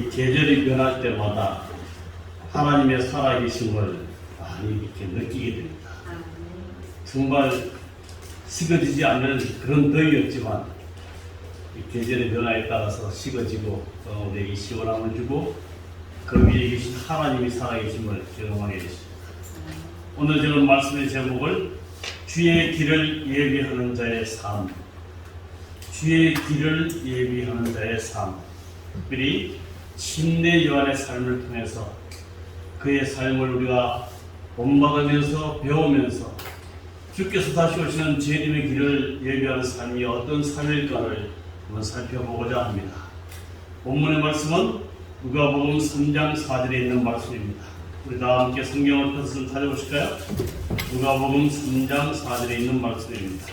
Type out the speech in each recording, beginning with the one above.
이 계절이 변할 때마다 하나님의 살아계심을 많이 이렇게 느끼게 됩니다. 정말 식어지지 않는 그런 더위였지만 이 계절의 변화에 따라서 식어지고 우리에게 시원함을 주고 그 위에 계신 하나님이 살아계심을 경험하게 됐습니다. 오늘 저는 말씀의 제목을 주의 길을 예비하는 자의 삶, 주의 길을 예비하는 자의 삶, 특별히 침례 요한의 삶을 통해서 그의 삶을 우리가 본받으면서 배우면서 주께서 다시 오시는 주님의 길을 예비하는 삶이 어떤 삶일까를 한번 살펴보고자 합니다. 본문의 말씀은 누가복음 3장 4절에 있는 말씀입니다. 우리 다 함께 성경을 펴서 찾아보실까요? 누가복음 3장 4절에 있는 말씀입니다.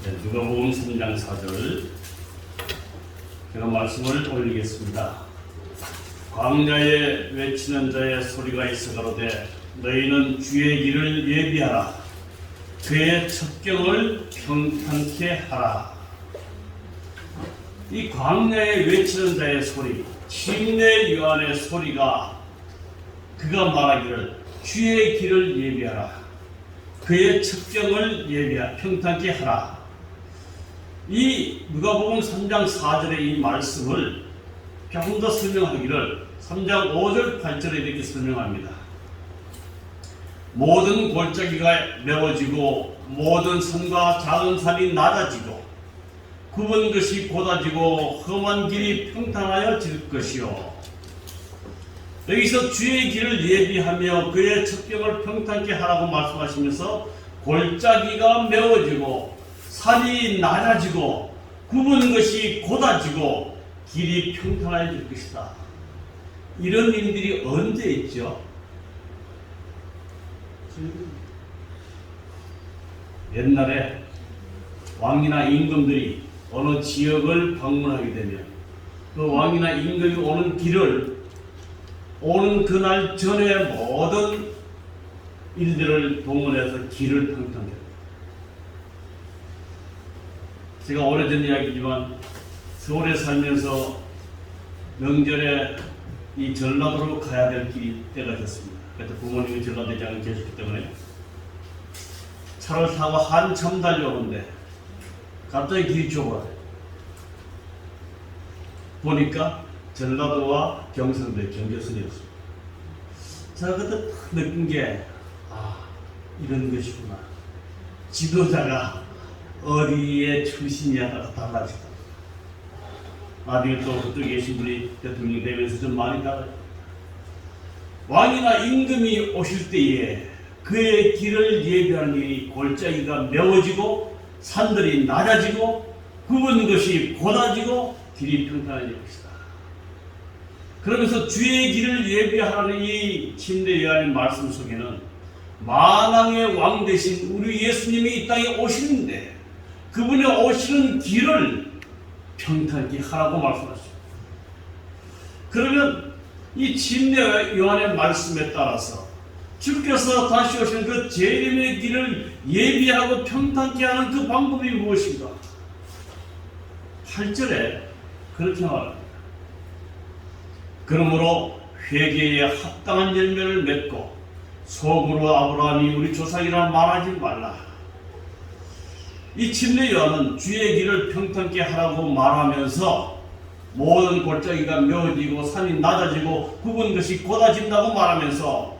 네, 누가복음 3장 4절 제가 말씀을 올리겠습니다. 광야에 외치는 자의 소리가 있어 가로되 너희는 주의 길을 예비하라. 그의 첩경을 평탄케 하라. 이 광야에 외치는 자의 소리, 침례 요한의 소리가 그가 말하기를 주의 길을 예비하라. 그의 첩경을 평탄케 하라. 이 누가복음 3장 4절의 이 말씀을 조금 더 설명하기를 3장 5절 8절에 이렇게 설명합니다. 모든 골짜기가 메워지고 모든 산과 작은 산이 낮아지고 굽은 것이 곧아지고 험한 길이 평탄하여질 것이요. 여기서 주의 길을 예비하며 그의 첩경을 평탄케 하라고 말씀하시면서 골짜기가 메워지고 산이 낮아지고 굽은 것이 곧아지고 길이 평탄해질 것이다. 이런 일들이 언제 있죠? 옛날에 왕이나 임금들이 어느 지역을 방문하게 되면 그 왕이나 임금이 오는 길을 오는 그날 전에 모든 일들을 동원해서 길을 평탄케 합니다. 제가 오래전 이야기지만 서울에 살면서 명절에 이 전라도로 가야 될 길이 때가 됐습니다. 그때 부모님이 전라도에 장에 계셨기 때문에 차를 타고 한참 달려오는데 갑자기 길이 좁아요. 보니까 전라도와 경상도의 경계선이었습니다. 제가 그때 딱 느낀 게 이런 것이구나. 지도자가 어디에 출신이냐에 따라 달라지다. 나중에 또 그쪽에 계신 분이 대통령이 되면서 좀 많이 달라요. 왕이나 임금이 오실 때에 그의 길을 예비하는 일이 골짜기가 메워지고 산들이 낮아지고 굽은 것이 곧아지고 길이 평탄해질 것이다. 그러면서 주의 길을 예비하는 이 침례 요한의 말씀 속에는 만왕의 왕 대신 우리 예수님이 이 땅에 오시는데 그분의 오시는 길을 평탄케 하라고 말씀하십니다. 그러면 이 침례 요한의 말씀에 따라서 주께서 다시 오시는 그 재림의 길을 예비하고 평탄케 하는 그 방법이 무엇인가? 8절에 그렇게 말합니다. 그러므로 회개에 합당한 열매를 맺고 속으로 아브라함이 우리 조상이라 말하지 말라. 이 침례 요한은 주의 길을 평탄케 하라고 말하면서 모든 골짜기가 메워지고 산이 낮아지고 굽은 것이 곧아진다고 말하면서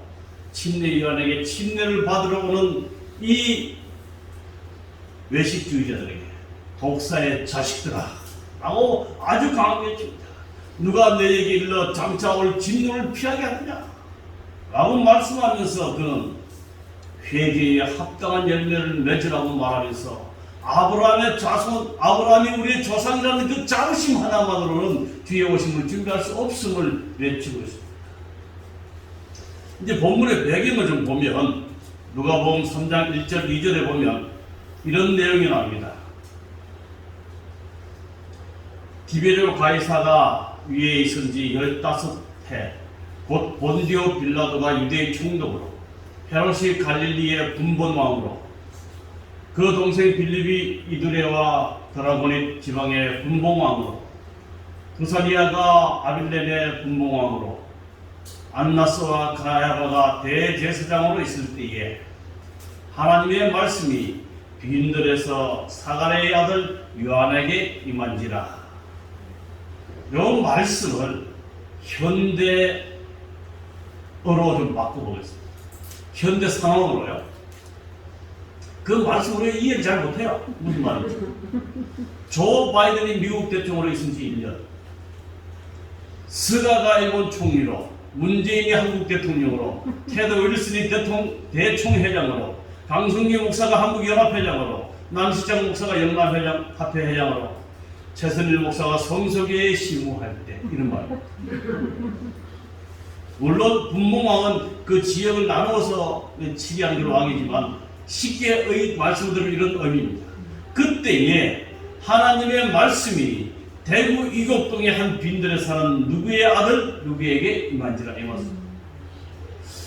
침례 요한에게 침례를 받으러 오는 이 외식주의자들에게 독사의 자식들아 라고 아주 강하게 칩니다. 누가 너에게 일러 장차 올 진노를 피하게 하느냐 라고 말씀하면서 그는 회개에 합당한 열매를 맺으라고 말하면서 아브라함의 자손, 아브라함이 우리의 조상이라는 그 자부심 하나만으로는 뒤에 오심을 준비할 수 없음을 외치고 있습니다. 이제 본문의 배경을 좀 보면 누가복음 3장 1절 2절에 보면 이런 내용이 나옵니다. 디베르 가이사가 위에 있은 지 15해 곧 본디오 빌라도가 유대의 총독으로 헤롯이 갈릴리의 분본왕으로 그 동생 빌립이 이두레와 드라고니 지방의 분봉왕으로, 두사니아가 아빌렘의 분봉왕으로, 안나스와 가야바가 대제사장으로 있을 때에 하나님의 말씀이 빈들에서 사가랴의 아들 요한에게 임한지라. 이 말씀을 현대어로 좀 바꿔보겠습니다. 현대 상황으로요. 그 말씀으로 이해를 잘 못해요. 무슨 말인지. 조 바이든이 미국 대통령으로 있은 지 1년, 스가가 일본 총리로, 문재인이 한국 대통령으로, 테드 윌슨이 대총회장으로, 강승기 목사가 한국연합회장으로, 남시장 목사가 연합회장으로, 최선일 목사가 성서교회에 심우할 때 이런 말이에요. 물론 분봉왕은 그 지역을 나누어서 치리하는 왕이지만 쉽게 말씀드리면 이런 의미입니다. 그때에 하나님의 말씀이 대구 이곡동의 한 빈들에 사는 누구의 아들 누구에게 임한지라 임했습니다.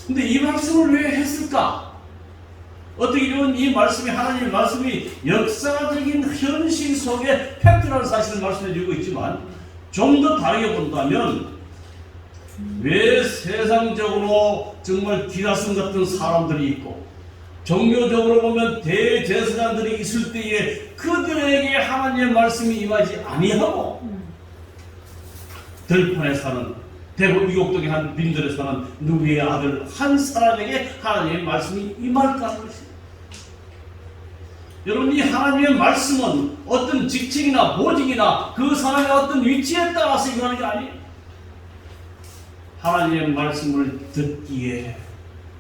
근데 이 말씀을 왜 했을까? 어떻게 보면 이 말씀이, 하나님의 말씀이 역사적인 현실 속에 팩트라는 사실을 말씀해 주고 있지만, 좀 더 다르게 본다면 왜 세상적으로 정말 기라성 같은 사람들이 있고 종교적으로 보면 대제사장들이 있을 때에 그들에게 하나님의 말씀이 임하지 아니하고 들판에 사는 대구 이곡동의 한 빈들에 사는 누구의 아들 한 사람에게 하나님의 말씀이 임할까 하는 것입니다. 여러분, 이 하나님의 말씀은 어떤 직책이나 보직이나 그 사람의 어떤 위치에 따라서 임하는 게 아니에요. 하나님의 말씀을 듣기에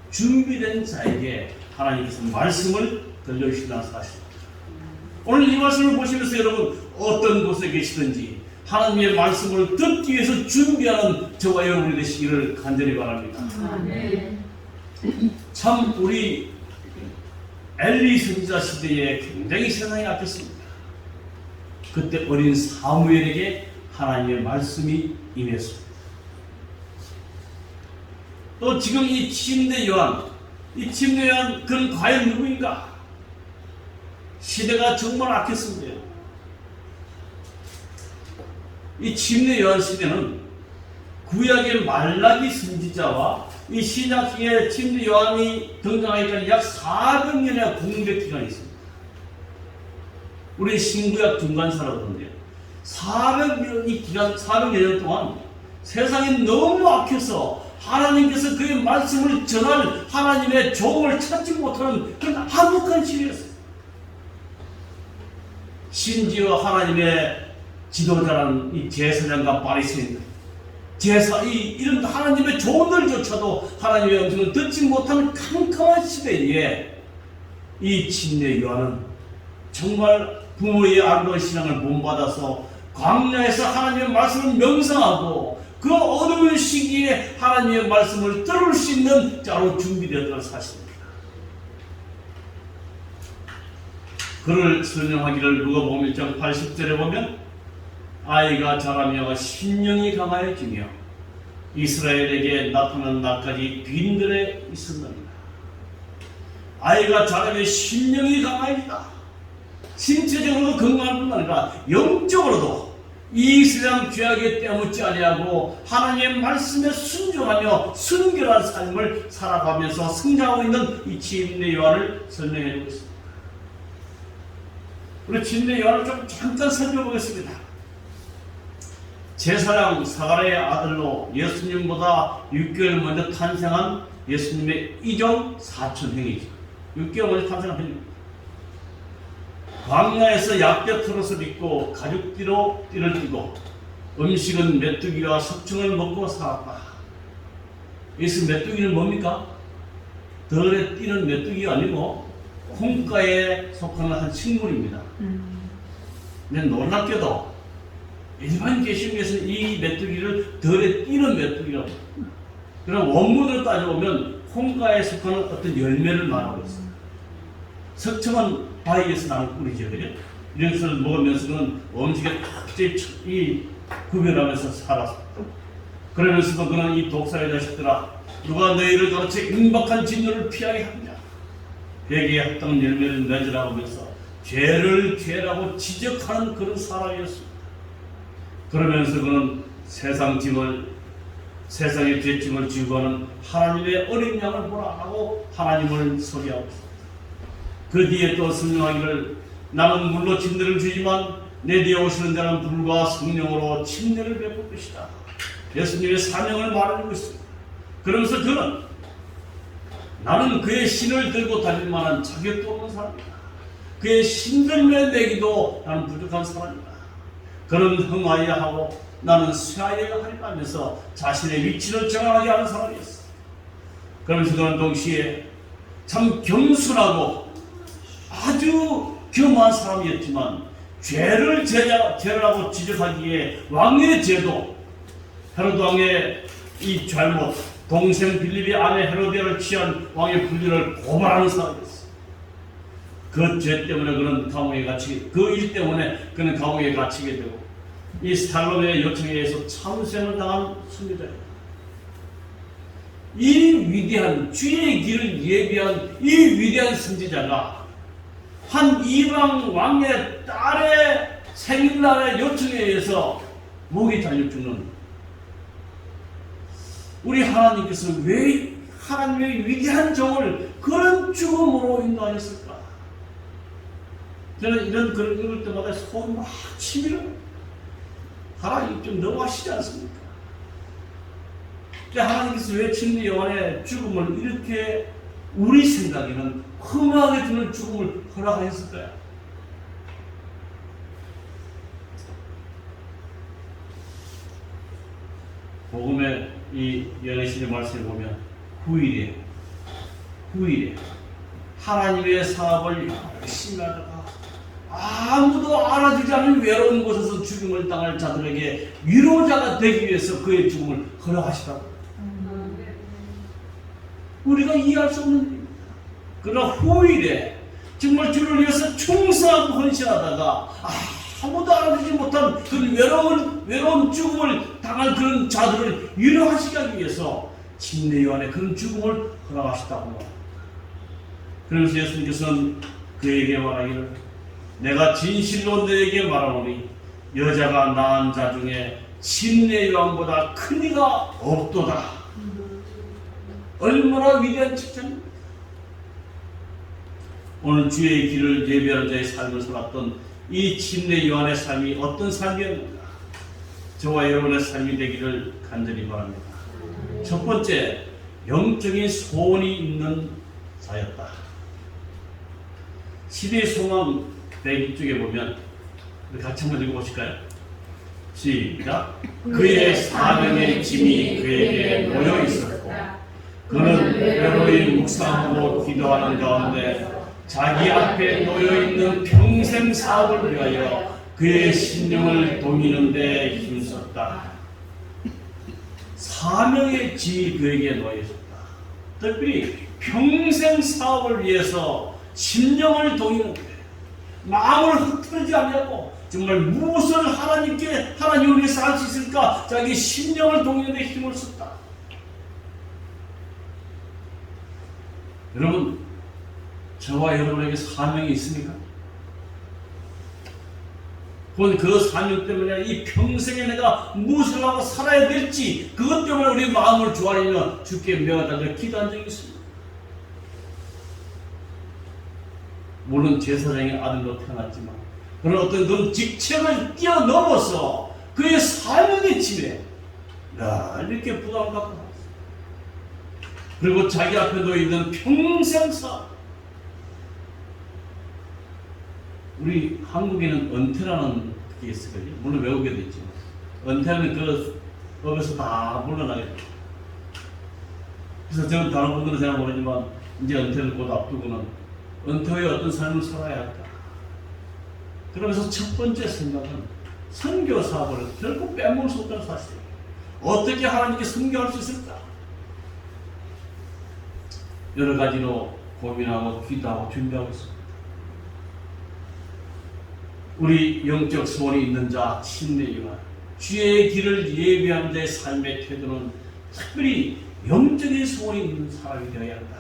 준비된 자에게 하나님께서 말씀을 들려주신다는 사실입니다. 오늘 이 말씀을 보시면서 여러분 어떤 곳에 계시든지 하나님의 말씀을 듣기 위해서 준비하는 저와 여러분이 되시기를 간절히 바랍니다. 참 우리 엘리 선지자 시대에 굉장히 세상이 약했습니다. 그때 어린 사무엘에게 하나님의 말씀이 임했습니다. 또 지금 이 침례 요한, 그는 과연 누구인가? 시대가 정말 악했습니다. 이 침례 요한 시대는 구약의 말라기 선지자와 이 신약의 침례 요한이 등장하기까지 약 400년의 공백 기간이 있습니다. 우리 신구약 중간사라고 하는데요. 400년 동안 세상이 너무 악해서 하나님께서 그의 말씀을 전할 하나님의 종을 찾지 못하는 그런 한복한 시대였어요. 심지어 하나님의 지도자라는 이 제사장과 바리새인들, 이런 하나님의 종들조차도 하나님의 음성을 듣지 못하는 캄캄한 시대에 이 침례 요한은 정말 부모의 아름다운 신앙을 본받아서 광야에서 하나님의 말씀을 명상하고 그 어두운 시기에 하나님의 말씀을 들을 수 있는 자로 준비되었다는 사실입니다. 그를 설명하기를 누가복음 1장 80절에 보면 아이가 자라며 신령이 강하여지며 이스라엘에게 나타난 날까지 빈들에 있었느니라. 아이가 자라며 신령이 강하여지다. 신체적으로도 건강할 뿐 아니라 영적으로도 이 세상 죄악에 떼묻지 아니하고 하나님의 말씀에 순종하며 순결한 삶을 살아가면서 성장하고 있는 이 침례 요한을 설명해 주고 있습니다. 우리 침례 요한을 좀 잠깐 살펴보겠습니다. 제사장 사가랴의 아들로 예수님보다 6개월 먼저 탄생한 예수님의 이종 사촌형이죠. 6개월 먼저 탄생한 형입니다. 광야에서 약대 털옷을 입고 가죽띠로 띠를 띠고 음식은 메뚜기와 석청을 먹고 살았다. 여기서 메뚜기는 뭡니까? 덜에 띠는 메뚜기가 아니고 콩가에 속하는 한 식물입니다. 근데 놀랍게도 일반 개신교에서는 이 메뚜기를 덜에 띠는 메뚜기라고 합니다. 그럼 원문으로 따져보면 콩가에 속하는 어떤 열매를 말하고 있습니다. 석청은 바위에서 나는 꿀이죠. 이런 것을 먹으면서 그는 음식에 탁 구별하면서 살았습니다. 그러면서도 그는 이 독사의 자식들아, 누가 너희를 가르쳐 임박한 진노를 피하게 하느냐. 회개에 합당한 열매를 맺으라고 하면서 죄를 죄라고 지적하는 그런 사람이었습니다. 그러면서 그는 세상의 죄짐을 지고 가는 하나님의 어린 양을 보라 하고 하나님을 소개하고 있습니다. 그 뒤에 또 설명하기를 나는 물로 침례를 주지만 내 뒤에 오시는 자는 불과 성령으로 침례를 베풀 것이다. 예수님의 사명을 말하고 있습니다. 그러면서 그는 나는 그의 신을 들고 다닐 만한 자격도 없는 사람이다. 그의 신들매 내기도 나는 부족한 사람이다. 그는 흥하여야 하고 나는 쇠하여야 하리라 하면서 자신의 위치를 정하게 하는 사람이었어. 그러면서 그는 동시에 참 겸손하고 아주 겸한 사람이었지만 죄를 죄라고 지적하기에 왕의 죄도 헤로드 왕의 이 잘못, 동생 빌립이 아내 헤로디아를 취한 왕의 불륜을 고발하는 사람이었어. 그 죄 때문에 그는 감옥에 갇히게, 그 일 때문에 그는 감옥에 갇히게 되고 이 스탈론의 요청에 의해서 참수형을 당한 선교자입니다. 이 위대한 주의 길을 예비한 이 위대한 선지자가 한 이방 왕의 딸의 생일날의 요청에 의해서 목이 잘려 죽는, 우리 하나님께서 왜 하나님의 위대한 종을 그런 죽음으로 인도하셨을까? 저는 이런 글을 읽을 때마다 소름이 막 치밀어요. 하나님 좀 너무하시지 않습니까? 하나님께서 왜 침례 요한의 죽음을 이렇게 우리 생각에는 흠하게 주는 죽음을 허락하셨을까요? 복음의 이 연애신의 말씀을 보면 후일에 하나님의 사업을 열심히 하다가 아무도 알아주지 않는 외로운 곳에서 죽음을 당할 자들에게 위로자가 되기 위해서 그의 죽음을 허락하시다고. 우리가 이해할 수 없는 일입니다. 그러나 후일에 정말 주를 위해서 충성하고 헌신하다가 아무도 알아주지 못한 그 외로운 죽음을 당할 그런 자들을 위로하시기 위해서 침례 요한의 그런 죽음을 허락하시다고. 그래서 예수님께서는 그에게 말하기를 내가 진실로 너에게 말하노니 여자가 낳은 자 중에 침례 요한보다 큰 이가 없도다. 얼마나 위대한 칭찬입니다. 오늘 주의 길을 예배하는 자의 삶을 살았던 이 침례 요한의 삶이 어떤 삶이었는가? 저와 여러분의 삶이 되기를 간절히 바랍니다. 첫 번째, 영적인 소원이 있는 자였다. 시대 소망 102쪽에 보면 우리 같이 한번 읽어보실까요? 시작. 그의 사명의 짐이 그에게 놓여 있었고 그는 외로이 묵상하고 기도하는 가운데 자기 앞에 놓여있는 평생 사업을 위하여 그의 심령을 동이는 데 힘썼다. 사명의 짐이 그에게 놓여있었다. 특별히 평생 사업을 위해서 심령을 동이는 데 마음을 흩어지지 않냐고 정말 무엇을 하나님을 위해서 할 수 있을까? 자기 심령을 동이는 데 힘을 썼다. 여러분, 저와 여러분에게 사명이 있습니까? 그 사명 때문에 이 평생에 내가 무엇을 하고 살아야 될지 그것 때문에 우리 마음을 조아리며 주께 명하다가 기도한 적이 있습니다. 물론 제사장의 아들로 태어났지만 그런 어떤 그런 직책을 뛰어넘어서 그의 사명의 짐에 이렇게 부담을 갖고 나왔어요. 그리고 자기 앞에 놓여있는 평생 사업. 우리 한국에는 은퇴라는 게 있어요. 물론 외우게 됐지만 은퇴는 그 법에서 다 물러나게 돼요. 그래서 저는 다른 분들은 잘 모르지만 이제 은퇴를 곧 앞두고는 은퇴 후에 어떤 삶을 살아야 할까? 그러면서 첫 번째 생각은 선교 사업을 결코 빼먹을 수 없다는 사실이에요. 어떻게 하나님께 선교할 수 있을까? 여러 가지로 고민하고 기도하고 준비하고 있습니다. 우리 영적 소원이 있는 자, 침례요한, 주의 길을 예비하는 자의 삶의 태도는 특별히 영적인 소원이 있는 사람이 되어야 한다.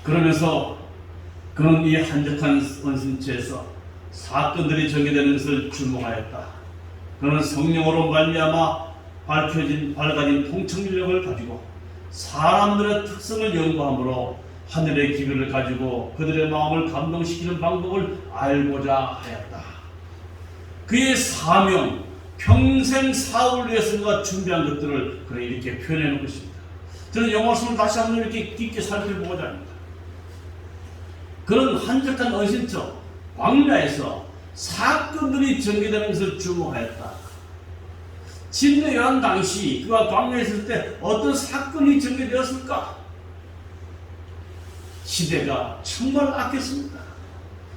그러면서 그는 이 한적한 원신처에서 사건들이 전개되는 것을 주목하였다. 그는 성령으로 말미암아 밝아진 통찰력을 가지고 사람들의 특성을 연구함으로 하늘의 기별을 가지고 그들의 마음을 감동시키는 방법을 알고자 하였다. 그의 사명, 평생 사업을 위해서 그가 준비한 것들을 그는 이렇게 표현해 놓은 것입니다. 저는 영화성을 다시 한번 이렇게 깊게 살펴보고자 합니다. 그런 한적한 언신처 광야에서 사건들이 전개되는 것을 주목하였다. 진대 요한 당시 그가 광야에 있을 때 어떤 사건이 전개되었을까? 시대가 정말 악했습니다.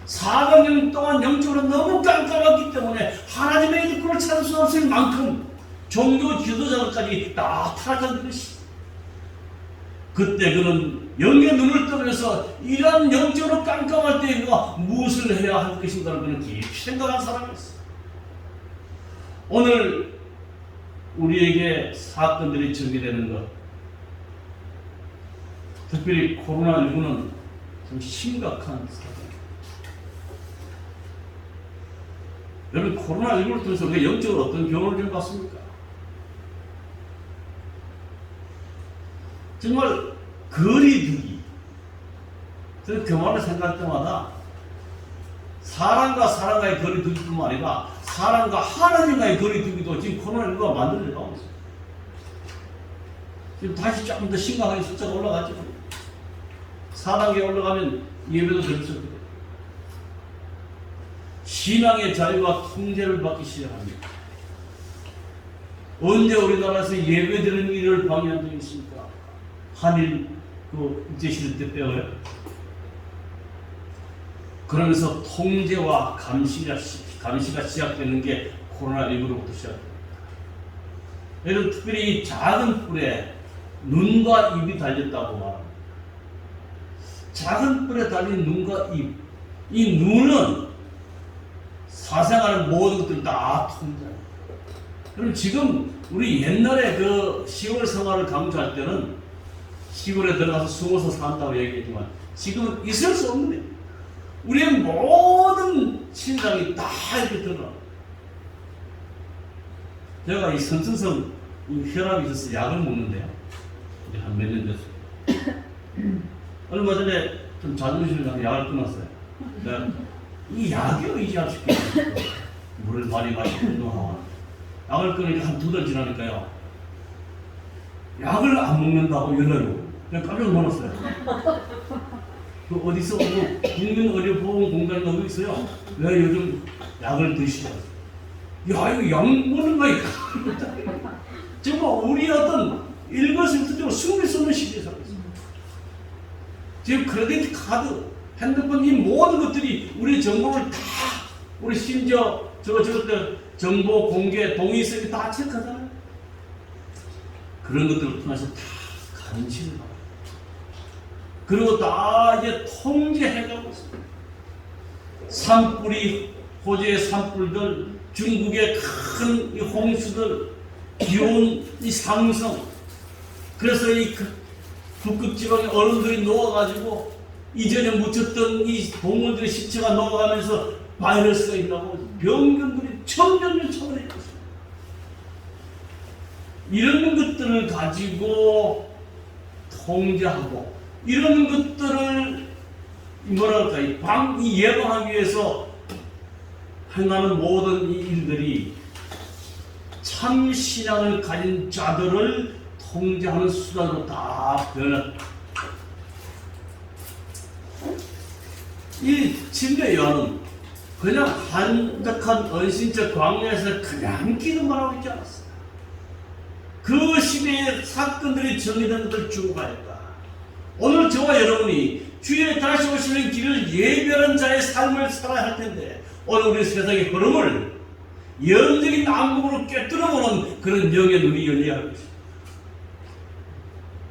400년 동안 영적으로 너무 깜깜했기 때문에 하나님의 일꾼을 찾을 수 없을 만큼 종교 지도자들까지 다 타락한 것이. 그때 그는 영의 눈을 뜨면서 이러한 영적으로 깜깜할 때 그가 무엇을 해야 할 것인가를 그는 깊이 생각한 사람이었어요. 오늘 우리에게 사건들이 전개되는 것, 특별히 코로나19는 좀 심각한 사건입니다. 여러분, 코로나19를 통해서 우리가 영적으로 어떤 교훈을 좀 받습니까? 정말 거리두기. 저는 그 말을 생각할 때마다 사람과 사람과의 거리두기뿐만 아니라 사람과 하나님과의 거리두기도 지금 코로나19가 만들어내고 있어요. 지금 다시 조금 더 심각하게 숫자가 올라가죠. 4단계 올라가면 예배도 들었습니다. 신앙의 자유와 통제를 받기 시작합니다. 언제 우리나라에서 예배드리는 일을 방해한 적이 있습니까? 한일 일제시대 때 빼어요. 그러면서 통제와 감시가 시작되는 게 코로나19로부터 시작됩니다. 여러분, 특별히 작은 뿔에 눈과 입이 달렸다고 말합니다. 작은 뿔에 달린 눈과 입, 이 눈은 사생활의 모든 것들을 다 통제합니다. 그럼 지금 우리 옛날에 그 시골 생활을 강조할 때는 시골에 들어가서 숨어서 산다고 얘기했지만 지금은 있을 수 없는 일입니다. 우리의 모든 신장이 다 이렇게 드러납니다. 제가 이 선천성 혈압이 있어서 약을 먹는데요. 이제 한 몇 년 됐어요. 얼마 전에 좀 자존심을 가서 약을 끊었어요. 내가 이 약에 의지할 수 있겠어요. 물을 많이 마시고 운동하고. 약을 끊으니까 한 2달 지나니까요. 약을 안 먹는다고 연락이 오고. 내가 깜짝 놀랐어요. 그 어디서 국민의료보험공단이 어디 있어요? 왜 요즘 약을 드시죠? 야, 이거 약 먹는 거야. 정말 우리 어떤 일거수일투족으로 숨길 수 없는 시대에 살고 있습니다. 지금 크레딧 카드, 핸드폰 이 모든 것들이 우리 정보를 다, 우리 심지어 저것들 정보 공개 동의성이 다 체크하잖아요. 그런 것들을 통해서 다 감시를 하고 그리고 다 이제 통제해가고 있습니다. 산불이, 호주의 산불들, 중국의 큰 이 홍수들, 기온 이 상승, 그래서 이 북극 지방의 얼음들이 녹아가지고 이전에 묻혔던 이 동물들의 시체가 녹아가면서 바이러스가 있다고 병균들이 천년년 차원에 있습니다. 이런 것들을 가지고 통제하고 이런 것들을 뭐랄까 이 예방하기 위해서 행하는 모든 이 일들이 참 신앙을 가진 자들을 통제하는 수단으로 다 변했다. 이 침례 요한은 그냥 한적한 언신적 광야에서 그냥 기도만 하고 있지 않았어요. 그 시대의 사건들이 정리된 것을 주목하였다. 오늘 저와 여러분이 주의 다시 오시는 길을 예별한 자의 삶을 살아야 할 텐데 오늘 우리 세상의 흐름을 영적인 안목으로 꿰뚫어보는 그런 영의 눈이 열려야 할 것입니다.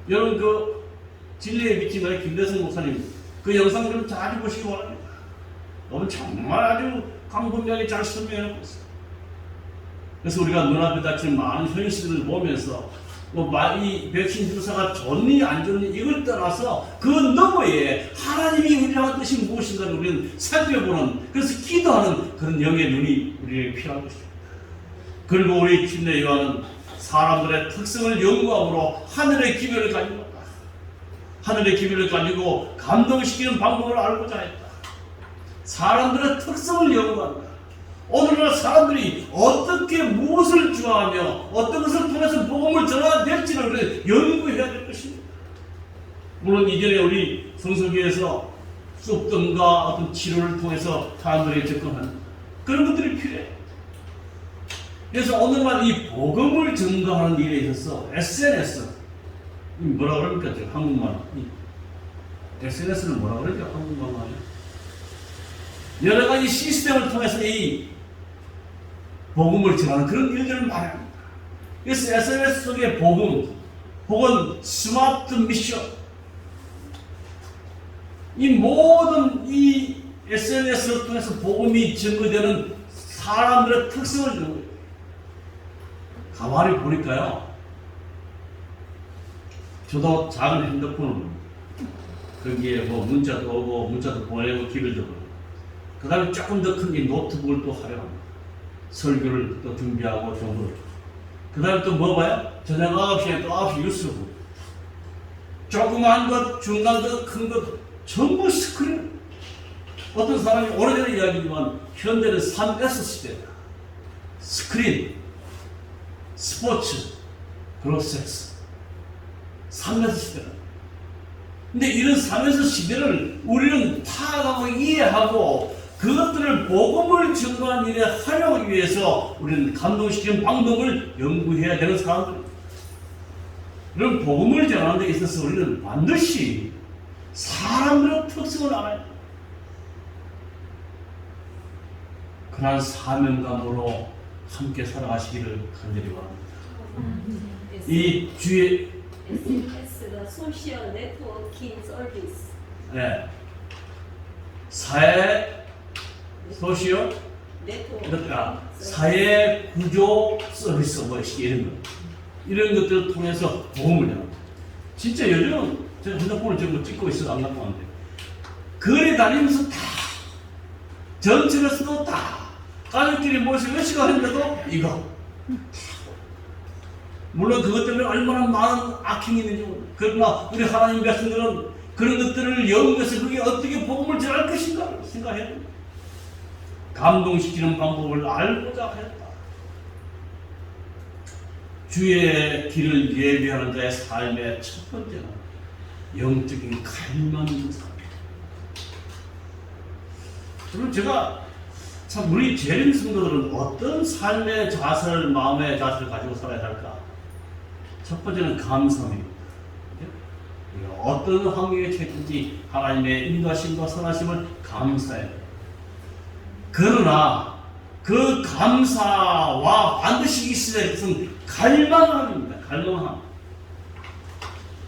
여러분 그 진리의 미친의 김대성 목사님 그 영상 좀 자주 보시기 바랍니다. 너무 정말 아주 강분명히 잘 설명해놓고 있어요. 그래서 우리가 눈앞에 닥친 많은 현실을 보면서 이 백신 주사가 좋니 안 좋니 이걸 떠나서 그 너머에 하나님이 우리를 한 뜻이 무엇인가를 우리는 살펴보는, 그래서 기도하는 그런 영의 눈이 우리에게 필요한 것입니다. 그리고 우리 침례 요한은 사람들의 특성을 연구함으로 하늘의 기별을 가지고 왔다. 하늘의 기별을 가지고 감동시키는 방법을 알고자 했다. 사람들의 특성을 연구한다. 오늘날 사람들이 어떻게 무엇을 좋아하며 어떤 것을 통해서 복음을 전해야 될지를 연구해야 될 것입니다. 물론 이전에 우리 성서교에서 수업등과 어떤 치료를 통해서 사람들에게 접근하는 그런 것들이 필요해요. 그래서 오늘날 이 복음을 전가하는 일에 있어서 SNS, 뭐라 그럽니까? 한국말. SNS는 뭐라 그러죠? 한국말로 하면. 여러 가지 시스템을 통해서 이 복음을 전하는 그런 일들을 많이 합니다. 그래서 SNS 속의 복음, 혹은 스마트 미션, 이 모든 이 SNS를 통해서 복음이 전거되는 사람들의 특성을 전거해요. 가만히 보니까요, 저도 작은 핸드폰을 거기에 뭐 문자도 오고 문자도 보내고 기별도 보내고, 그 다음에 조금 더 큰 이 노트북을 또 활용합니다. 설교를 또 준비하고 정보를. 그 다음에 또 뭐 봐요? 저녁 9시에 또 9시 뉴스 보고. 조그만 것, 중간 것, 큰 것, 전부 스크린. 어떤 사람이 오래전에 이야기지만 현대는 3S 시대다. 스크린, 스포츠, 그리고 섹스. 3S 시대다. 근데 이런 3S 시대를 우리는 파악하고 이해하고 그것들을 복음을 전가하는 일에 활용하기 위해서 우리는 감동시키는 방법을 연구해야 되는 사람들입니다. 이런 복음을 전하는 데 있어서 우리는 반드시 사람들의 특성을 알아야 합니다. 그러한 사명감으로 함께 살아가시기를 간절히 바랍니다. 이 주의 SNS가 소셜 네트워킹 서비스. 네. 사회 소시오 그러니까 사회 구조 서비스 뭐 이런 것들을 통해서 도움을 합니다. 진짜 요즘은 제가 핸드폰을 지금 찍고 있어도 안 갖고 왔는데 거리 다니면서 다 전철에서도 다 가족끼리 모여서 몇 시간 했는데도 이거 물론 그것 때문에 얼마나 많은 악행이 있는지 그러나 우리 하나님 백성들은 그런 것들을 연구해서 그게 어떻게 복음을 전할 것인가 생각해야 됩니다. 감동시키는 방법을 알고자 했다. 주의 길을 예비하는 자의 삶의 첫 번째는 영적인 갈망이 있는 사람입니다. 그럼 제가 참 우리 재림 성도들은 어떤 삶의 자세를, 마음의 자세를 가지고 살아야 할까? 첫 번째는 감사입니다. 어떤 환경에 처했든지 하나님의 인도하심과 선하심을 감사해야 돼요. 그러나 그 감사와 반드시 있어야 할 것은 갈망함입니다. 갈망함.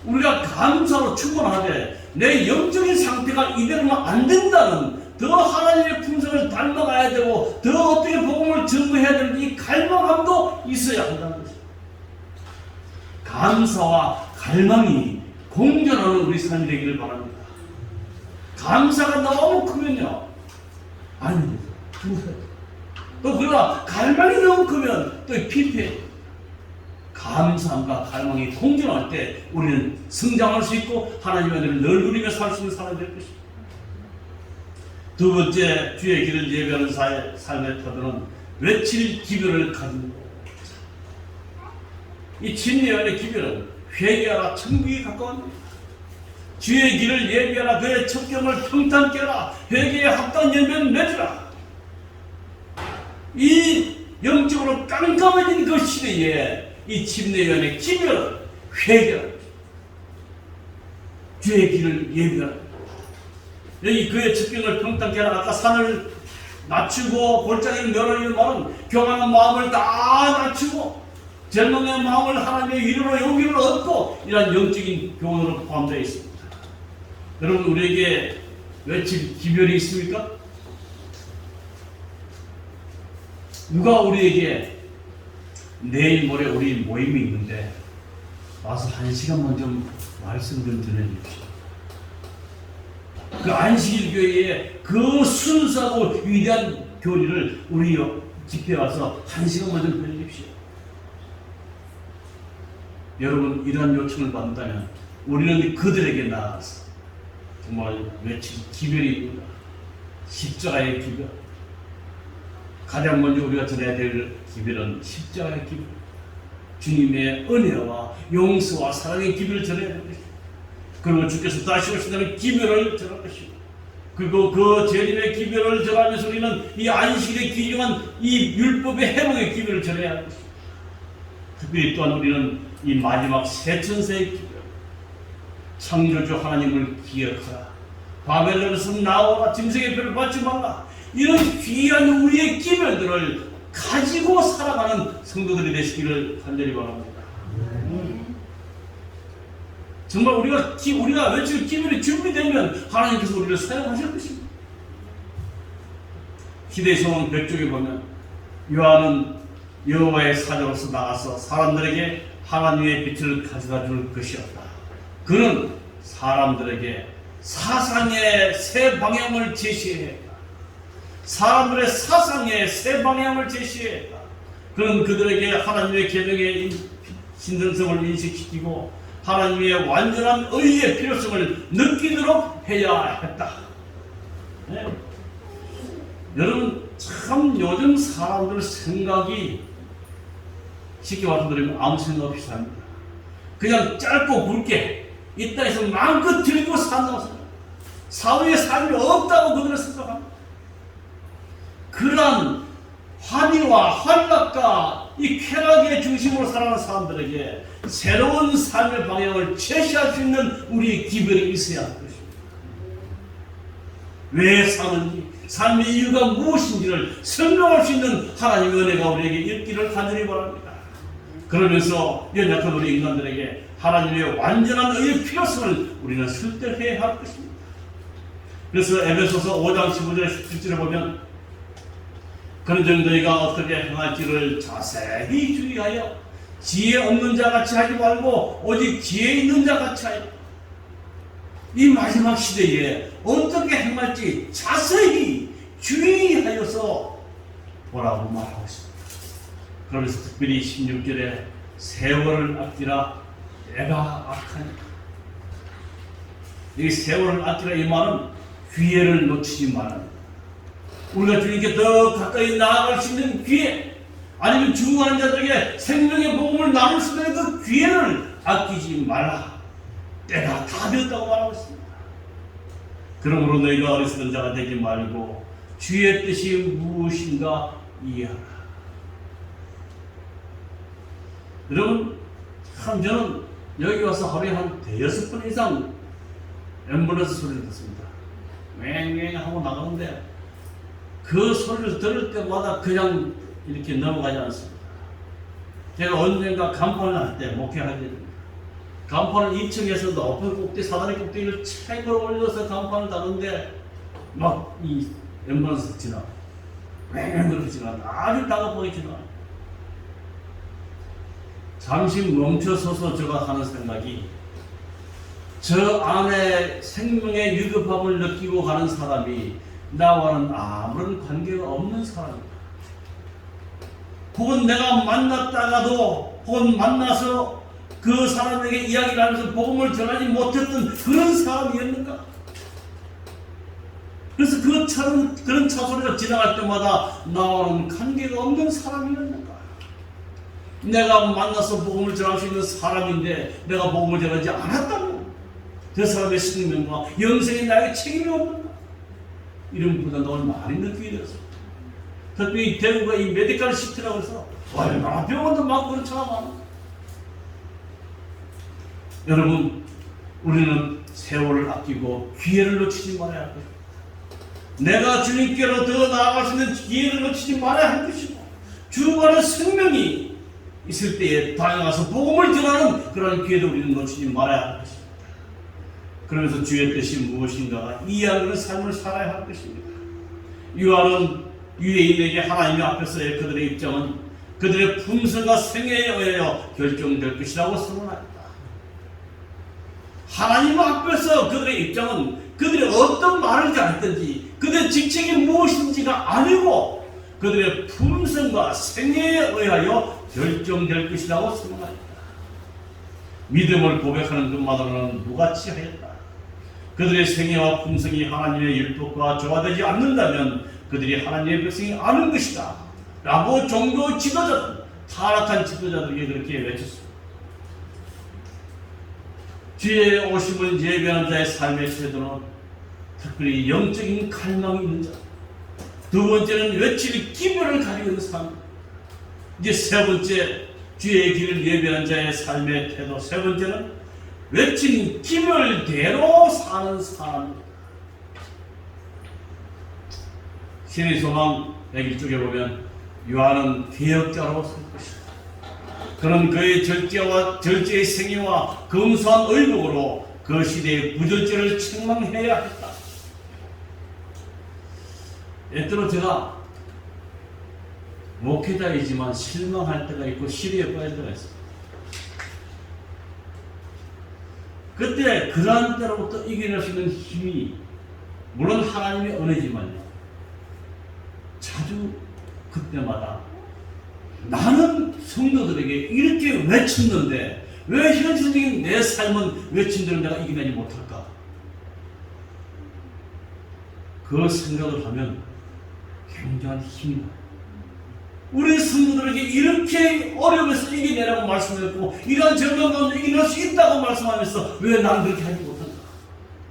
우리가 감사로 충분하되 내 영적인 상태가 이대로는 안 된다는 더 하나님의 품성을 닮아가야 되고 더 어떻게 복음을 전부해야 되는 이 갈망함도 있어야 한다는 것입니다. 감사와 갈망이 공존하는 우리 삶이 되기를 바랍니다. 감사가 너무 크면요, 아닙니다. 또 그러나 갈망이 너무 크면 또 피폐해. 감사함과 갈망이 공존할 때 우리는 성장할 수 있고 하나님의 은혜를 늘 누리며 살 수 있는 사람이 될 것입니다. 두 번째, 주의 길을 예배하는 삶의 태도는 외칠 기별을 가진 것. 이 침례요한의 기별은 회개하라, 천국이 가까웠습니다. 주의 길을 예배하라, 그의 첩경을 평탄케 하라, 회개의 합당한 열매를 맺으라. 이 영적으로 깜깜해진 그 시대에 이 침례요한의 기별은 회개하라, 주의 길을 예배하라. 여기 그의 첩경을 평탄케 하라. 아까 산을 낮추고 골짜기를 멸하는 말은 교만한 마음을 다 낮추고 절망의 마음을 하나님의 위로로 용기를 얻고 이러한 영적인 교훈으로 포함되어 있습니다. 여러분, 우리에게 외칠 기별이 있습니까? 누가 우리에게 내일 모레 우리 모임이 있는데 와서 1시간만 좀 말씀 좀 전해주십시오. 그 안식일교회의 그 순수하고 위대한 교리를 우리 집회에 와서 1시간만 좀 해주십시오. 여러분, 이러한 요청을 받는다면 우리는 그들에게 나아가서 정말 외칠 기별입니다. 십자가의 기별. 가장 먼저 우리가 전해야 될 기별은 십자가의 기별. 주님의 은혜와 용서와 사랑의 기별을 전해야 될 것입니다. 그리고 주께서 다시 오신다는 기별을 전할 것이고, 그리고 그 재림의 기별을 전하면서 우리는 이 안식일의 귀중한 이 율법의 회복의 기별을 전해야 할 것입니다. 특별히 또한 우리는 이 마지막 세천세의 기별, 창조주 하나님을 기억하라, 바벨론에서 나오라, 짐승의 별을 받지 말라, 이런 귀한 우리의 기별들을 가지고 살아가는 성도들이 되시기를 간절히 바랍니다. 정말 우리가 외칠 기별이 준비되면 하나님께서 우리를 사용하실 것입니다. 시대의 소망 100쪽에 보면 요한은 여호와의 사자로서 나가서 사람들에게 하나님의 빛을 가져다 줄 것이었다. 그는 사람들에게 사상의 새 방향을 제시했다. 사람들의 사상의 새 방향을 제시했다. 그는 그들에게 하나님의 계명의 신성성을 인식시키고 하나님의 완전한 의의 필요성을 느끼도록 해야 했다. 네. 여러분, 참 요즘 사람들 생각이 쉽게 말씀드리면 아무 생각 없이 삽니다. 그냥 짧고 굵게 이 땅에서 마음껏 즐기고 산다고 생각합니다. 사회의 삶이 없다고 그들은 생각합니다. 그러한 환희와 환락과 이 쾌락의 중심으로 살아가는 사람들에게 새로운 삶의 방향을 제시할 수 있는 우리의 기별이 있어야 할 것입니다. 왜 사는지, 삶의 이유가 무엇인지를 설명할 수 있는 하나님의 은혜가 우리에게 있기를 간절히 바랍니다. 그러면서 연약한 우리 인간들에게 하나님의 완전한 의의 필요성을 우리는 설득해야 할 것입니다. 그래서 에베소서 5장 15절 17절에 보면 그런즉 너희가 어떻게 행할지를 자세히 주의하여 지혜 없는 자 같이 하지 말고 오직 지혜 있는 자 같이 하여. 이 마지막 시대에 어떻게 행할지 자세히 주의하여서 보라고 말하고 있습니다. 그러면서 특별히 16절에 세월을 아끼라 내가 악하니까. 이 세월을 아끼라 이 말은 기회를 놓치지 말아라. 우리가 주님께 더 가까이 나아갈 수 있는 기회, 아니면 죽어가는 자들에게 생명의 복음을 나눌 수 있는 그 기회를 아끼지 말라. 때가 다 되었다고 말하고 있습니다. 그러므로 너희가 어리석은 자가 되지 말고 주의 뜻이 무엇인가 이해하라. 여러분, 참 저는 여기 와서 하루에 한 6번 이상 앰뷸런스 소리를 듣습니다. 왱왱 하고 나가는데 그 소리를 들을 때마다 그냥 이렇게 넘어가지 않습니다. 제가 언젠가 간판을 할 때 목회할 때 간판을 2층에서 높은 꼭대기, 사다리 꼭대기를 최고로 올려서 간판을 다는데 막 이 앰뷸런스 지나 그렇게 지나 아주 다가보게 지나. 잠시 멈춰서서 제가 하는 생각이, 저 안에 생명의 위급함을 느끼고 가는 사람이 나와는 아무런 관계가 없는 사람이다. 혹은 내가 만났다가도, 혹은 만나서 그 사람에게 이야기를 하면서 복음을 전하지 못했던 그런 사람이었는가? 그래서 그런 차소리가 지나갈 때마다 나와는 관계가 없는 사람이었는가? 내가 만나서 복음을 전할 수 있는 사람인데 내가 복음을 전하지 않았다고? 그 사람의 생명과 영생이 나에게 책임이 없는가? 이런 부담감을 많이 느끼게 되었습니다. 특히 대구가 이 메디컬 시티라고 해서 얼마나 병원도 많고 그런 차가 많아. 여러분, 우리는 세월을 아끼고 기회를 놓치지 말아야 할 것입니다. 내가 주님께로 더 나아갈 수 있는 기회를 놓치지 말아야 할 것이고, 주관의 생명이 있을 때에 다가가서 복음을 전하는 그런 기회도 우리는 놓치지 말아야 할 것입니다. 그러면서 주의 뜻이 무엇인가 이해하는 삶을 살아야 할 것입니다. 요한은 유대인에게 하나님 앞에서의 그들의 입장은 그들의 품성과 생애에 의하여 결정될 것이라고 선언합니다. 하나님 앞에서 그들의 입장은 그들이 어떤 말을 잘했든지 그들의 직책이 무엇인지가 아니고 그들의 품성과 생애에 의하여 결정될 것이라고 생각합니다. 믿음을 고백하는 것만으로는 무가치하였다. 그들의 생애와 품성이 하나님의 율법과 조화되지 않는다면 그들이 하나님의 백성이 아는 것이다 라고 종교 지도자들, 타락한 지도자들에게 그렇게 외쳤습니다. 주의 오심을 예배하는 자의 삶의 태도는 특별히 영적인 갈망이 있는 자, 두 번째는 외칠 기별을 가지고 있는 사람, 이제 세 번째 주의 길을 예배하는 자의 삶의 태도, 세 번째는 외친 기별대로 사는 사람. 신의 소망 101쪽에 보면 요한은 개혁자로 설 것이다. 그는 그의 절제의 생애와 검소한 의복으로 그 시대의 부절제를 책망해야 했다. 때로 제가 목회자이지만 실망할 때가 있고 시리에 빠질 때가 있습니다. 그때 그러한 때로부터 이겨낼 수 있는 힘이 물론 하나님의 은혜지만요, 자주 그때마다 나는 성도들에게 이렇게 외쳤는데 왜 현실적인 내 삶은 외친 대로 내가 이겨내지 못할까? 그 생각을 하면 굉장한 힘이 나요. 우리 성도들에게 이렇게 어려움에서 이겨내라고 말씀했고 이러한 절망 가운데 이겨낼 수 있다고 말씀하면서 왜 난 그렇게 하지 못한가?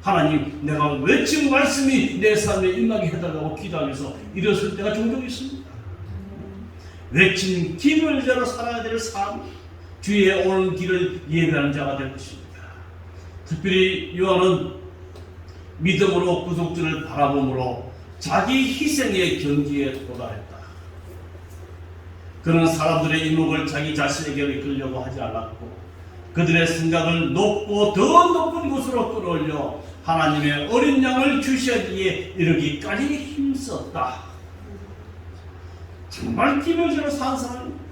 하나님, 내가 외친 말씀이 내 삶에 임하게 해달라고 기도하면서 일어설 때가 종종 있습니다. 외친 기별대로 살아야 될 삶, 주의 오는 길을 예배하는 자가 될 것입니다. 특별히 요한은 믿음으로 구속주를 바라봄으로 자기 희생의 경지에 도달했다. 그는 사람들의 이목을 자기 자신에게 이끌려고 하지 않았고 그들의 생각을 높고 더 높은 곳으로 끌어올려 하나님의 어린 양을 주시기에 이르기까지 힘썼다. 정말 기별대로 산 사람입니다.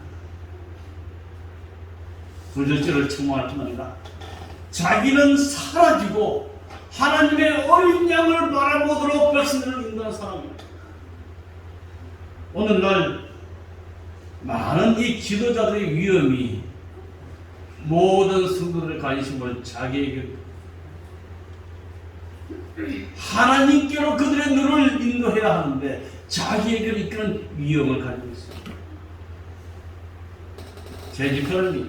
부절제를 청망할 뿐 아니라 자기는 사라지고 하나님의 어린 양을 바라보도록 백성들을 인도하는 사람입니다. 오늘날 많은 이 지도자들의 위험이 모든 성도들의 관심을 자기에게 하나님께로 그들의 눈을 인도해야 하는데 자기에게로 이끄는 위험을 가지고 있습니다. 제 집사람이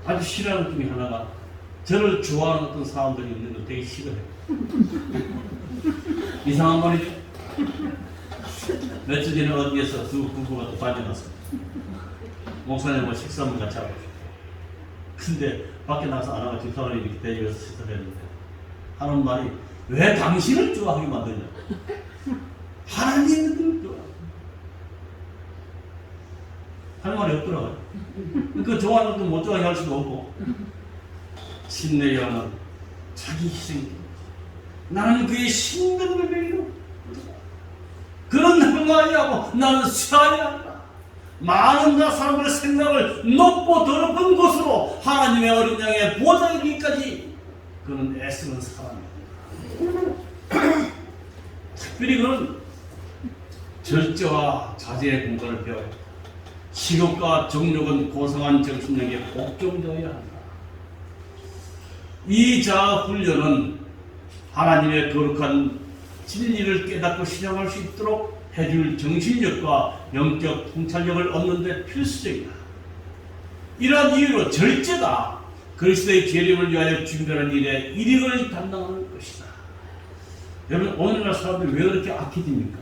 아주 싫어하는 것 중에 하나가 저를 좋아하는 어떤 사람들이 있는 걸 되게 싫어해요. 이상한 말이죠. 며칠 전에 어디에서 두 부부가 또 빠져나왔어요. 목사님과 식사 한번 같이 하고 싶어요. 근데 밖에 나가서 안 하고 집사람이 이렇게 대기해서 식사를 했는데 하는 말이 왜 당신을 좋아하게 만드냐? 하나님을 좋아. 하는 말이 없더라고요. 그 좋아하는 것도 못 좋아하게 할 수도 없고 신내 여왕은 자기 희생, 나는 그의 신등을 배기로 그런 행하냐고 나는 수하야 한다. 많은 사람들의 생각을 높고 더 높은 곳으로 하나님의 어린 양의 보좌에 이르기까지 그는 애쓰는 사람입니다. 특별히 그는 절제와 자제의 공간을 배워야 한다. 식욕과 정욕은 고상한 정신력에 복종되어야 한다. 이 자아 훈련은 하나님의 거룩한 진리를 깨닫고 실행할 수 있도록 해줄 정신력과 영적 통찰력을 얻는 데 필수적이다. 이러한 이유로 절제가 그리스도의 재림을 위하여 준비하는 일에 일익을 담당하는 것이다. 여러분, 오늘날 사람들이 왜 그렇게 악해집니까?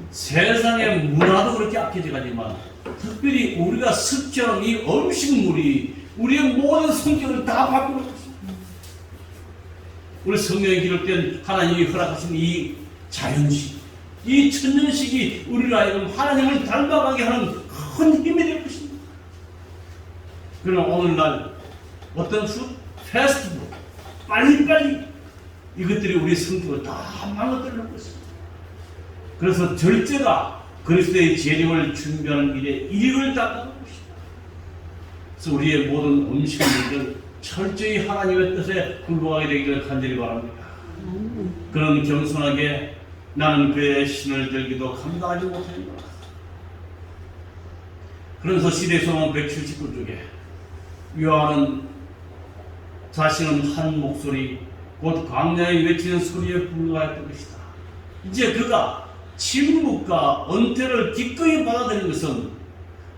세상의 문화도 그렇게 악해져가지만 특별히 우리가 섭취하는 이 음식물이 우리의 모든 성격을 다 바꾸는 것입니다. 우리 성경에 기록된 하나님이 허락하신 이 자연식, 이 천연식이 우리를 하여금 하나님을 닮아가게 하는 큰 힘이 될 것입니다. 그러나 오늘날 어떤 패스트푸드, 빨리빨리 이것들이 우리 성격을 다 망가뜨리는 것입니다. 그래서 절제가 그리스도의 재림을 준비하는 일에 일익을 담당하는 것입니다. 그래서 우리의 모든 음식물들 철저히 하나님의 뜻에 굴복하게 되기를 간절히 바랍니다. 그런 겸손하게 나는 그의 신을 들기도 감당하지 못합니다. 그래서 시대소망 179쪽에 요한은 자신은 한 목소리 곧 광야에 외치는 소리에 불과했던 것이다. 이제 그가 침묵과 은퇴를 기꺼이 받아들인 것은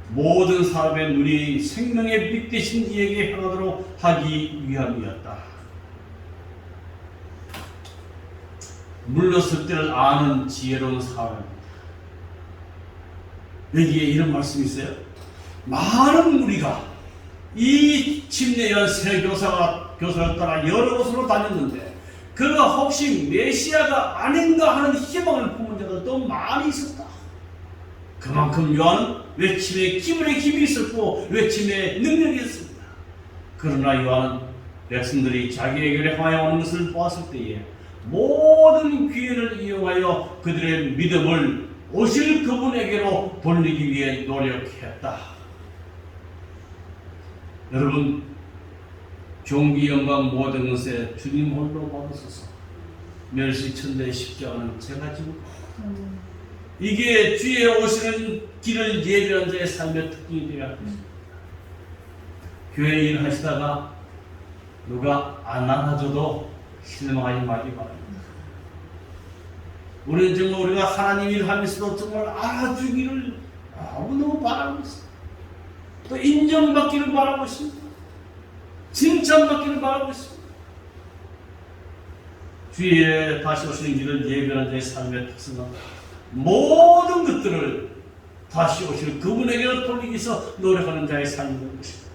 모든 사람의 눈이 생명의 빛 대신 이에게 향하도록 하기 위함이었다. 물렀을 때를 아는 지혜로운 사람입니다. 여기에 이런 말씀이 있어요. 많은 무리가 이 침례한 새 교사를 따라 여러 곳으로 다녔는데 그가 혹시 메시아가 아닌가 하는 희망을 품은 자들도 많이 있었다. 그만큼 요한은 외침에 기분의 힘이 있었고 외침에 능력이 있었습니다. 그러나 요한은 백성들이 자기에게 향하여 오는 것을 보았을 때에 모든 기회를 이용하여 그들의 믿음을 오실 그분에게로 돌리기 위해 노력했다. 여러분, 존귀 영광 모든 것에 주님 홀로 받으소서. 멸시천대의 십자가는 제가 지고 이게 주의 오시는 길을 예비한 자의 삶의 특징이 되어야 할 것입니다. 교회 일 하시다가 누가 안 안아줘도 실망하지 말기 바랍니다. 우리는 정말 우리가 하나님 일 하면서도 정말 알아주기를 너무너무 바라고 있습니다. 또 인정받기를 바라고 있습니다. 칭찬받기를 바라고 있습니다. 주의 다시 오시는 길을 예비한 자의 삶의 특성은 모든 것들을 다시 오실 그분에게 돌리기 위해서 노력하는 자의 삶인 것입니다.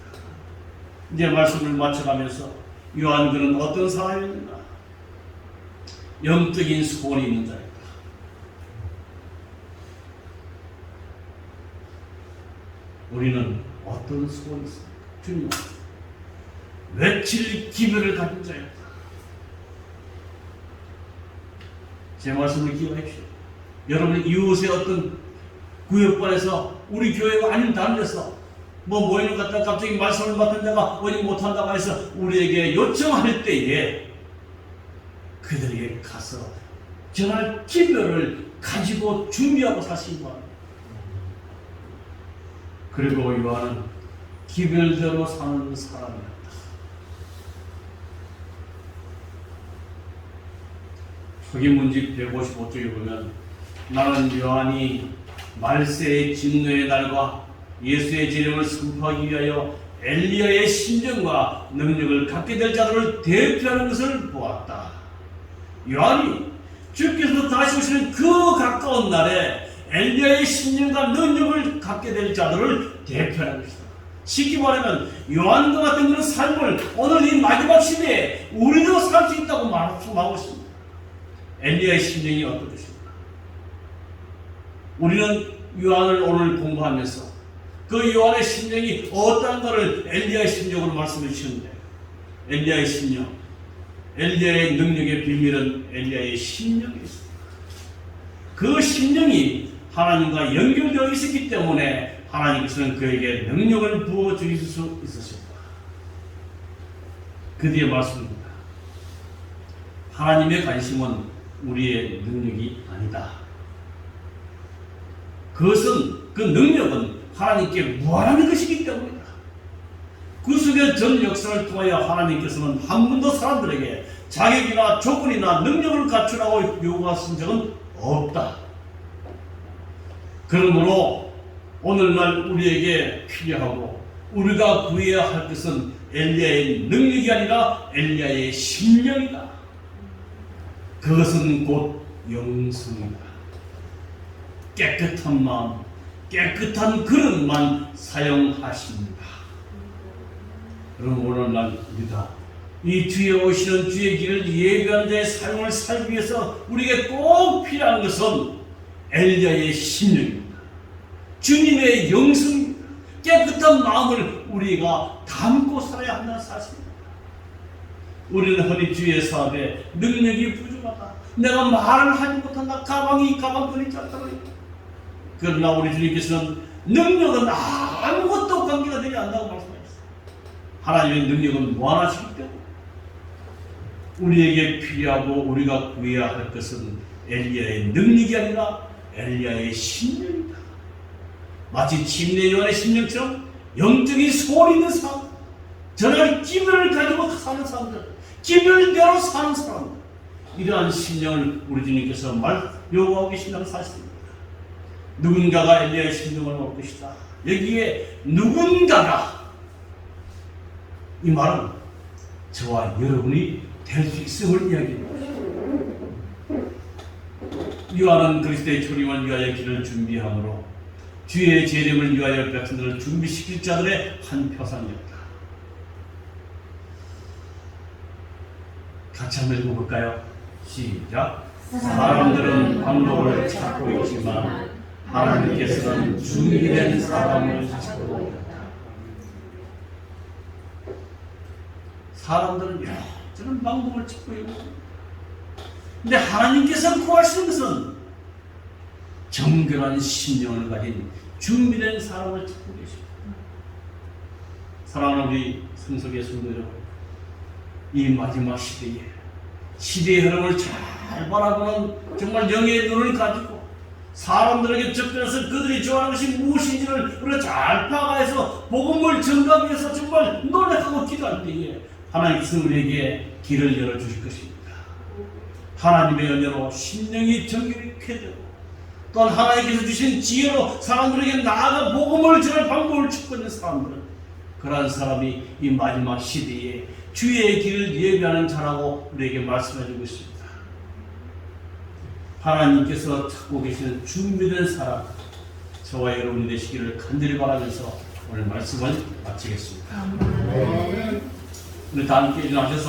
이제 말씀을 마쳐가면서 요한 그는 어떤 사람입니까? 영적인 소원이 있는 자입니다. 우리는 어떤 소원이 있습니까? 주님 외칠 기별을 가진 자입니다. 제 말씀을 기억하십시오. 여러분 이웃의 어떤 구역반에서 우리 교회가 아닌 다른 데서 모임을 갖다 갑자기 말씀을 맡은 자가 오지 못한다고 해서 우리에게 요청할 때에 그들에게 가서 전할 기별을 가지고 준비하고 사시기 바랍니다. 그리고 요한은 기별대로 사는 사람이었다. 서기문집 155쪽에 보면 나는 요한이 말세의 진노의 날과 예수의 재림을 선포하기 위하여 엘리야의 심정과 능력을 갖게 될 자들을 대표하는 것을 보았다. 요한이 주께서 다시 오시는 그 가까운 날에 엘리야의 심정과 능력을 갖게 될 자들을 대표하는 것이다. 쉽게 말하면 요한과 같은 그런 삶을 오늘 이 마지막 시대에 우리도 살 수 있다고 말하고 있습니다. 엘리야의 심정이 어떤 것입니까? 우리는 요한을 오늘 공부하면서 그 요한의 심정이 어떠한가를 엘리야의 심정으로 말씀해 주시는데 엘리야의 심정, 엘리야의 능력의 비밀은 엘리야의 심령에 있습니다. 그 심령이 하나님과 연결되어 있었기 때문에 하나님께서는 그에게 능력을 부어주실 수 있으셨다. 그 뒤에 말씀입니다. 하나님의 관심은 우리의 능력이 아니다. 그것은 그 능력은 하나님께 무한한 것이기 때문이다. 구속의 전 역사를 통하여 하나님께서는 한 번도 사람들에게 자격이나 조건이나 능력을 갖추라고 요구하신 적은 없다. 그러므로 오늘날 우리에게 필요하고 우리가 구해야 할 것은 엘리야의 능력이 아니라 엘리야의 심령이다. 그것은 곧 영성이다. 깨끗한 마음, 깨끗한 그릇만 사용하십니다. 그럼 오늘날 우리가 이 주에 오시는 주의 길을 예비한 자의 삶을 살기 위해서 우리에게 꼭 필요한 것은 엘리야의 심령입니다. 주님의 영성입니다. 깨끗한 마음을 우리가 담고 살아야 한다는 사실입니다. 우리는 흔히 주의 사업에 능력이 부족하다. 내가 말을 하지 못한다. 가방끈이 짧다. 그러나 우리 주님께서는 능력은 아무것도 관계가 되지 않는다고 말씀하셨습니다. 하나님의 능력은 무한하시기 때문에 우리에게 필요하고 우리가 구해야 할 것은 엘리야의 능력이 아니라 엘리야의 심령이다. 마치 침례 요한의 심령처럼 영적인 소원이 있는 사람, 저녁 기별을 가지고 사는 사람들, 기별대로 사는 사람들, 이러한 심령을 우리 주님께서 요구하고 계신다는 사실입니다. 누군가가 엘리야의 심령을 얻을 것이다. 여기에 누군가가, 이 말은 저와 여러분이 될 수 있음을 이야기합니다. 요한은 그리스도의 초림을 위하여 길을 준비하므로 주의 재림을 위하여 백성들을 준비시킬 자들의 한 표상이었다. 같이 한번 읽어볼까요? 시작. 사람들은 방법을 찾고 있지만 하나님께서는 준비된 사람을 찾고 있다. 사람들은 저런 방법을 찾고 있고, 근데 하나님께서 구하시는 것은 정결한 심령을 가진 준비된 사람을 찾고 계십니다. 사랑하는 우리 성석의 성도 여러분, 이 마지막 시대의 흐름을 잘 바라보는 정말 영의 눈을 가지고 사람들에게 접근해서 그들이 좋아하는 것이 무엇인지를 우리가 잘 파악해서 복음을 전가하기 위해서 정말 노력하고 기도할 때에 하나님께서 우리에게 길을 열어주실 것입니다. 하나님의 은혜로 심령이 정결케 되고 또한 하나님께서 주신 지혜로 사람들에게 나아가 복음을 전할 방법을 찾고 있는 사람들은, 그러한 사람이 이 마지막 시대에 주의 길을 예비하는 자라고 우리에게 말씀해주고 있습니다. 하나님께서 찾고 계시는 준비된 사람, 저와 여러분이 되시기를 간절히 바라면서 오늘 말씀을 마치겠습니다. 우리 다 함께 일어나셔서